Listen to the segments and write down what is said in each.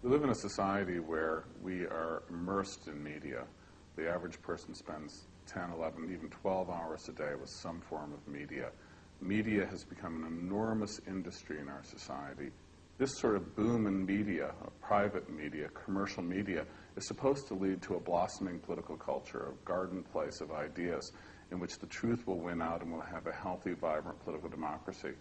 We live in a society where we are immersed in media. The average person spends 10, 11, even 12 hours a day with some form of media. Media has become an enormous industry in our society. This sort of boom in media, private media, commercial media, is supposed to lead to a blossoming political culture, a garden place of ideas in which the truth will win out and we'll have a healthy, vibrant political democracy.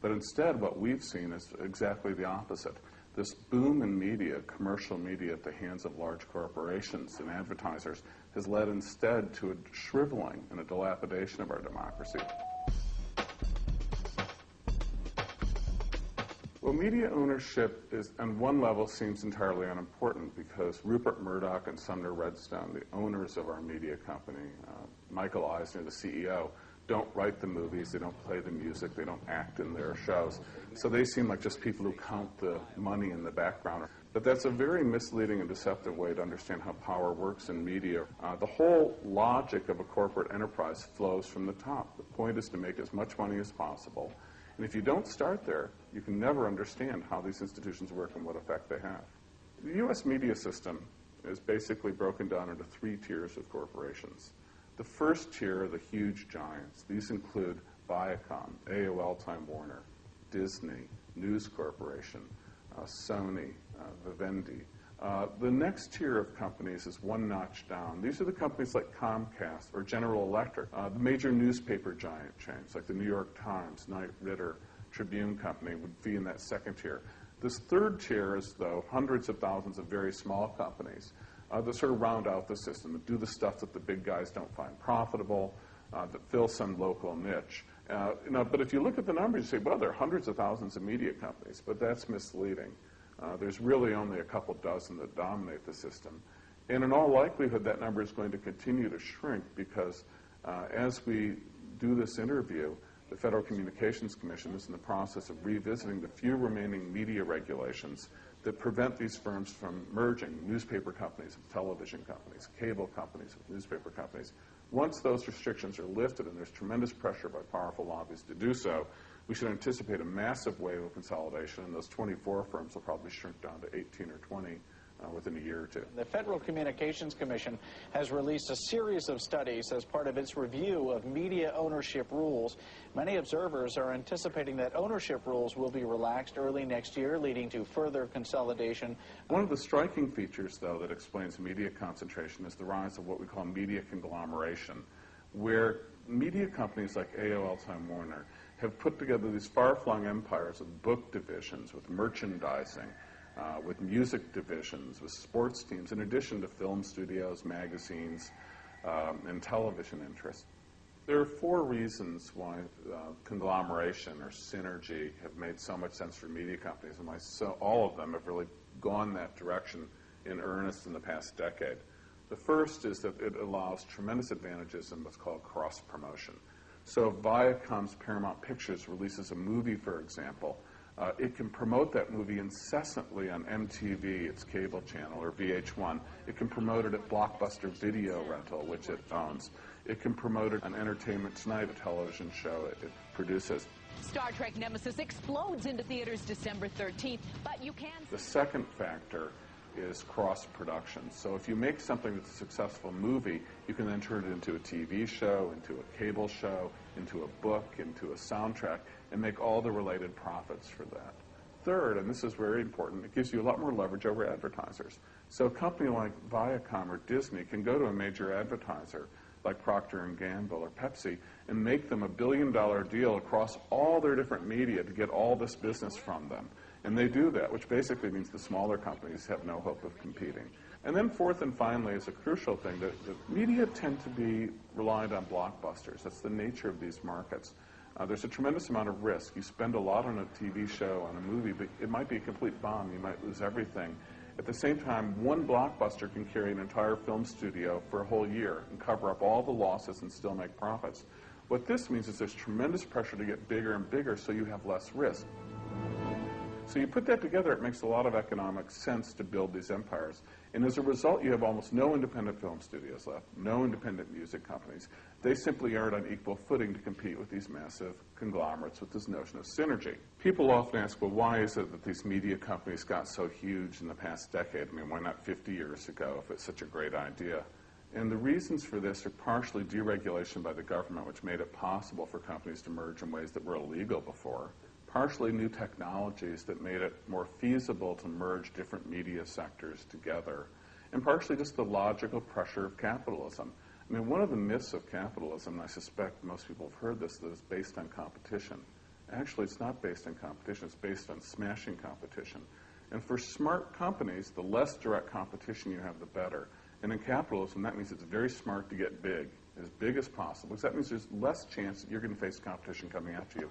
But instead, what we've seen is exactly the opposite. This boom in media, commercial media at the hands of large corporations and advertisers, has led instead to a shriveling and a dilapidation of our democracy. Well, media ownership is, on one level, seems entirely unimportant because Rupert Murdoch and Sumner Redstone, the owners of our media company, Michael Eisner, the CEO, don't write the movies, they don't play the music, they don't act in their shows. So they seem like just people who count the money in the background. But that's a very misleading and deceptive way to understand how power works in media. The whole logic of a corporate enterprise flows from the top. The point is to make as much money as possible. And if you don't start there, you can never understand how these institutions work and what effect they have. The U.S. media system is basically broken down into three tiers of corporations. The first tier are the huge giants. These include Viacom, AOL Time Warner, Disney, News Corporation, Sony, Vivendi. The next tier of companies is one notch down. These are the companies like Comcast or General Electric, the major newspaper giant chains like the New York Times, Knight Ridder, Tribune Company would be in that second tier. This third tier is, though, hundreds of thousands of very small companies that sort of round out the system, that do the stuff that the big guys don't find profitable, that fill some local niche. But if you look at the numbers, you say, well, there are hundreds of thousands of media companies, but that's misleading. There's really only a couple dozen that dominate the system. And in all likelihood, that number is going to continue to shrink because as we do this interview, the Federal Communications Commission is in the process of revisiting the few remaining media regulations that prevent these firms from merging newspaper companies with television companies, cable companies with newspaper companies. Once those restrictions are lifted, and there's tremendous pressure by powerful lobbies to do so, we should anticipate a massive wave of consolidation, and those 24 firms will probably shrink down to 18 or 20 within a year or two. The Federal Communications Commission has released a series of studies as part of its review of media ownership rules. Many observers are anticipating that ownership rules will be relaxed early next year, leading to further consolidation. One of the striking features, though, that explains media concentration is the rise of what we call media conglomeration, where media companies like AOL Time Warner have put together these far-flung empires of book divisions with merchandising, with music divisions, with sports teams, in addition to film studios, magazines, and television interests. There are four reasons why conglomeration or synergy have made so much sense for media companies, and why all of them have really gone that direction in earnest in the past decade. The first is that it allows tremendous advantages in what's called cross-promotion. So if Viacom's Paramount Pictures releases a movie, for example, it can promote that movie incessantly on MTV, its cable channel, or VH1. It can promote it at Blockbuster Video Rental, which it owns. It can promote it on Entertainment Tonight, a television show it produces. Star Trek Nemesis explodes into theaters December 13th, but you can... The second factor is cross-production. So if you make something that's a successful movie, you can then turn it into a TV show, into a cable show, into a book, into a soundtrack, and make all the related profits for that. Third, and this is very important, it gives you a lot more leverage over advertisers. So a company like Viacom or Disney can go to a major advertiser like Procter & Gamble or Pepsi and make them $1 billion deal across all their different media to get all this business from them. And they do that, which basically means the smaller companies have no hope of competing. And then fourth and finally is a crucial thing, that media tend to be reliant on blockbusters. That's the nature of these markets. There's a tremendous amount of risk. You spend a lot on a TV show, on a movie, but it might be a complete bomb. You might lose everything. At the same time, one blockbuster can carry an entire film studio for a whole year and cover up all the losses and still make profits. What this means is there's tremendous pressure to get bigger and bigger so you have less risk. So you put that together, it makes a lot of economic sense to build these empires. And as a result, you have almost no independent film studios left, no independent music companies. They simply aren't on equal footing to compete with these massive conglomerates with this notion of synergy. People often ask, well, why is it that these media companies got so huge in the past decade? I mean, why not 50 years ago if it's such a great idea? And the reasons for this are partially deregulation by the government, which made it possible for companies to merge in ways that were illegal before, partially new technologies that made it more feasible to merge different media sectors together, and partially just the logical pressure of capitalism. I mean, one of the myths of capitalism, and I suspect most people have heard this, that it's based on competition. Actually, it's not based on competition. It's based on smashing competition. And for smart companies, the less direct competition you have, the better. And in capitalism, that means it's very smart to get big as possible, because that means there's less chance that you're going to face competition coming after you.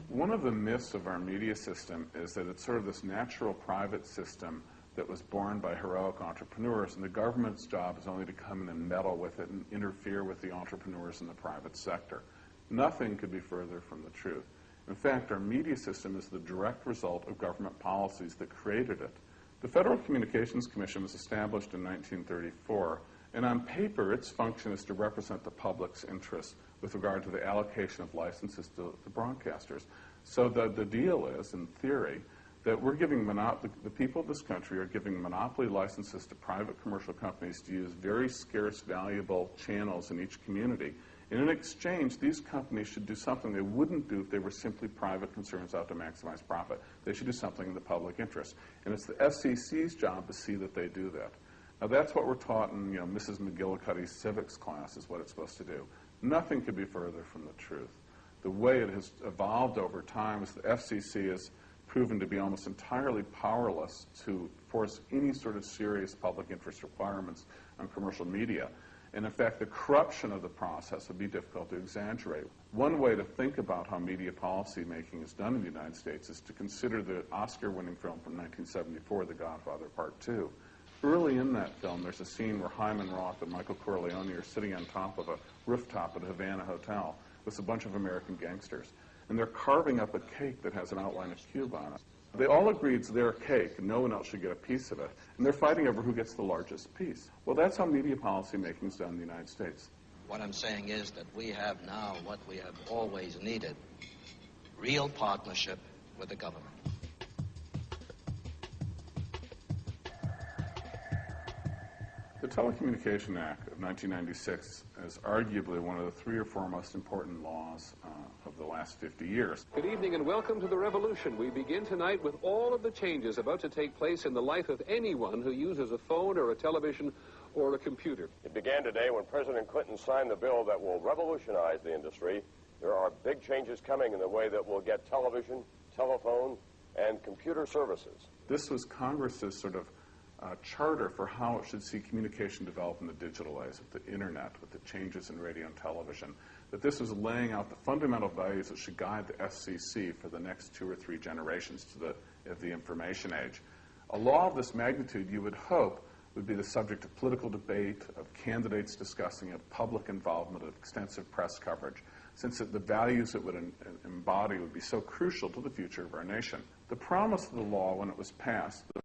One of the myths of our media system is that it's sort of this natural private system that was born by heroic entrepreneurs, and the government's job is only to come in and meddle with it and interfere with the entrepreneurs in the private sector. Nothing could be further from the truth. In fact, our media system is the direct result of government policies that created it. The Federal Communications Commission was established in 1934, and on paper, its function is to represent the public's interests with regard to the allocation of licenses to the broadcasters. So the deal is, in theory, that we're giving the people of this country are giving monopoly licenses to private commercial companies to use very scarce, valuable channels in each community. And in exchange, these companies should do something they wouldn't do if they were simply private concerns out to maximize profit. They should do something in the public interest. And it's the FCC's job to see that they do that. Now, that's what we're taught in, Mrs. McGillicuddy's civics class is what it's supposed to do. Nothing could be further from the truth. The way it has evolved over time is the FCC has proven to be almost entirely powerless to force any sort of serious public interest requirements on commercial media. And in fact, the corruption of the process would be difficult to exaggerate. One way to think about how media policy making is done in the United States is to consider the Oscar-winning film from 1974, The Godfather Part 2. Early in that film, there's a scene where Hyman Roth and Michael Corleone are sitting on top of a rooftop at a Havana hotel with a bunch of American gangsters. And they're carving up a cake that has an outline of Cuba on it. They all agree it's their cake, and no one else should get a piece of it. And they're fighting over who gets the largest piece. Well, that's how media policy making is done in the United States. What I'm saying is that we have now what we have always needed, real partnership with the government. The Telecommunication Act of 1996 is arguably one of the 3 or 4 most important laws of the last 50 years. Good evening and welcome to the revolution. We begin tonight with all of the changes about to take place in the life of anyone who uses a phone or a television or a computer. It began today when President Clinton signed the bill that will revolutionize the industry. There are big changes coming in the way that we'll get television, telephone, and computer services. This was Congress's sort of charter for how it should see communication develop in the digital age, with the internet, with the changes in radio and television, that this was laying out the fundamental values that should guide the FCC for the next 2 or 3 generations of the information age. A law of this magnitude, you would hope, would be the subject of political debate, of candidates discussing it, public involvement, of extensive press coverage, since the values it would embody would be so crucial to the future of our nation. The promise of the law when it was passed, the